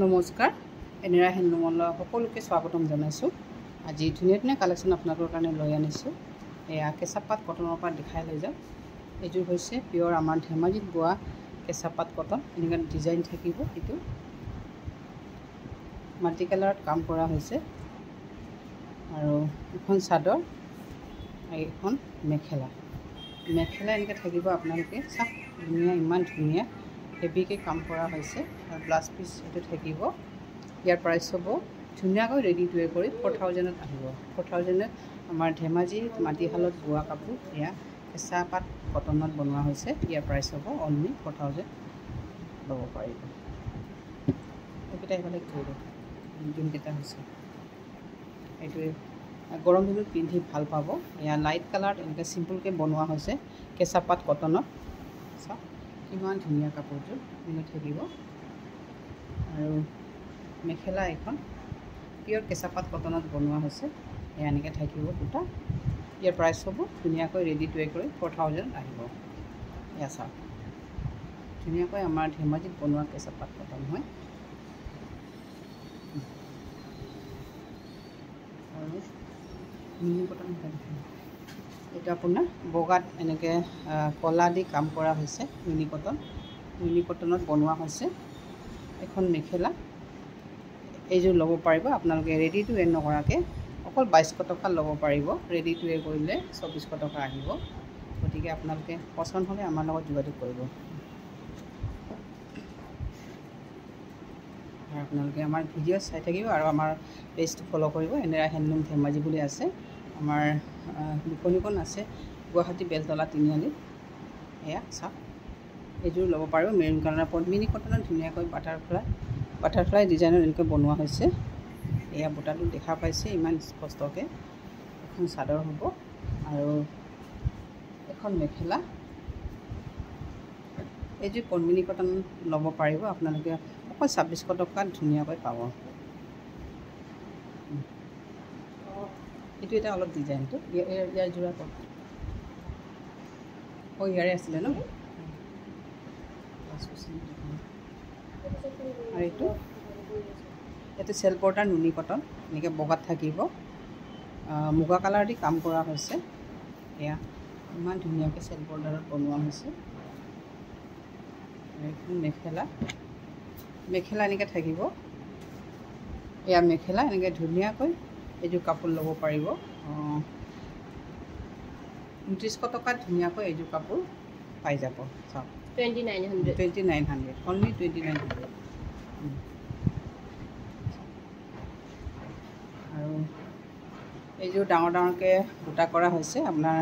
নমস্কাৰ এনেৰা হেণ্ডলুমলৈ সকলোকে স্বাগতম জনাইছোঁ। আজি ধুনীয়া ধুনীয়া কালেকশ্যন আপোনালোকৰ কাৰণে লৈ আনিছোঁ। এয়া কেঁচাপাত কটনৰ পৰা দেখাই লৈ যাওঁ। এইযোৰ হৈছে পিয়ৰ আমাৰ ধেমাজিত বোৱা কেঁচাপাত কটন। এনেকুৱা ডিজাইন থাকিব। এইটো মাল্টি কালাৰত কাম কৰা হৈছে আৰু এখন চাদৰ আৰু এখন মেখেলা এনেকৈ থাকিব। আপোনালোকে চাওক ধুনীয়া, ইমান ধুনীয়া হেভিকৈ কাম কৰা হৈছে আৰু ব্লাউজ পিচ এইটো থাকিব। ইয়াৰ প্ৰাইচ হ'ব ধুনীয়াকৈ ৰেডি টু ৱেৰ কৰি 4000ত আহিব। 4000ত আমাৰ ধেমাজি মাটিশালত বোৱা কাপোৰ। এয়া কেঁচাপাত কটনত বনোৱা হৈছে। ইয়াৰ প্ৰাইচ হ'ব অনলি 4000 ল'ব পাৰিব। এইকেইটা এইফালে কৰিব যোনকেইটা হৈছে এইটোৱে গৰম দিনত পিন্ধি ভাল পাব। এয়া লাইট কালাৰত এনেকৈ চিম্পুলকৈ বনোৱা হৈছে কেঁচাপাত কটনত। চাওক কিমান ধুনীয়া কাপোৰযোৰ এনেকৈ থাকিব। আৰু মেখেলা এখন পিয়ৰ কেঁচাপাত কটনত বনোৱা হৈছে। এয়া এনেকৈ থাকিব দুটা। ইয়াৰ প্ৰাইচ হ'ব ধুনীয়াকৈ ৰেডি টু ৱেৰ কৰি 4000 আহিব। এয়া চাওক ধুনীয়াকৈ আমাৰ ধেমাজিত বনোৱা কেঁচাপাত কটন হয়। আৰু মিনি কটন এইটো আপোনাৰ বগাত এনেকৈ কলা দি কাম কৰা হৈছে। মিনি কটনত বনোৱা হৈছে। এখন মেখেলা এইযোৰ ল'ব পাৰিব আপোনালোকে ৰেডি টু ৱেৰ নকৰাকৈ। অকল 2200 টকা ল'ব পাৰিব। ৰেডি টু ৱেৰ কৰিলে 2400 টকা আহিব। গতিকে আপোনালোকে পচন্দ হ'লে আমাৰ লগত যোগাযোগ কৰিব। আৰু আপোনালোকে আমাৰ ভিডিঅ' চাই থাকিব আৰু আমাৰ পেজটো ফ'ল' কৰিব। এনেৰা হেণ্ডলুম ধেমাজি বুলি আছে। আমাৰ বিপণীখন আছে গুৱাহাটী বেলতলা তিনিআলিত। এয়া চাওক এইযোৰ ল'ব পাৰিব। মেৰুন কালাৰৰ পদ্মিনী কটনত ধুনীয়াকৈ বাটাৰফ্লাই ডিজাইনত এনেকৈ বনোৱা হৈছে। এয়া বুটাটো দেখা পাইছে ইমান স্পষ্টকৈ। এখন চাদৰ হ'ব আৰু এখন মেখেলা। এইযোৰ পদ্মিনী কটন ল'ব পাৰিব আপোনালোকে। অকল 2600 টকাত ধুনীয়াকৈ পাব। এইটো এটা অলপ ডিজাইনটো ইয়াৰ যোৰা ক'ত ইয়াৰে আছিলে ন। আৰু এইটো চেল্ফ বৰ্ডাৰ নুনি কটন এনেকৈ বগাত থাকিব। মুগা কালাৰ দি কাম কৰা হৈছে। এয়া ইমান ধুনীয়াকৈ চেল্ফ বৰ্ডাৰত বনোৱা হৈছে। এইখন মেখেলা এনেকৈ থাকিব। এয়া মেখেলা এনেকৈ ধুনীয়াকৈ এইযোৰ কাপোৰ ল'ব পাৰিব। 2900 টকাত ধুনীয়াকৈ এইযোৰ কাপোৰ পাই যাব। চাওক 2900 অনলি 2900। আৰু এইযোৰ ডাঙৰ ডাঙৰকৈ বুটা কৰা হৈছে। আপোনাৰ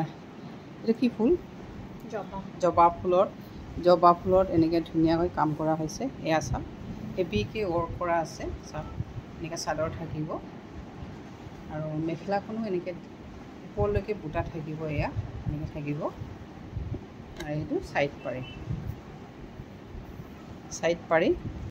এইটো কি ফুল? জবা ফুলত এনেকৈ ধুনীয়াকৈ কাম কৰা হৈছে। এয়া চাওক হেভিকৈ ৱৰ্ক কৰা আছে। চাওক এনেকৈ চাদৰ থাকিব আৰু মেখেলাখনো এনেকৈ ওপৰলৈকে বুটা থাকিব। এয়া এনেকৈ থাকিব আৰু এইটো ছাইড পাৰি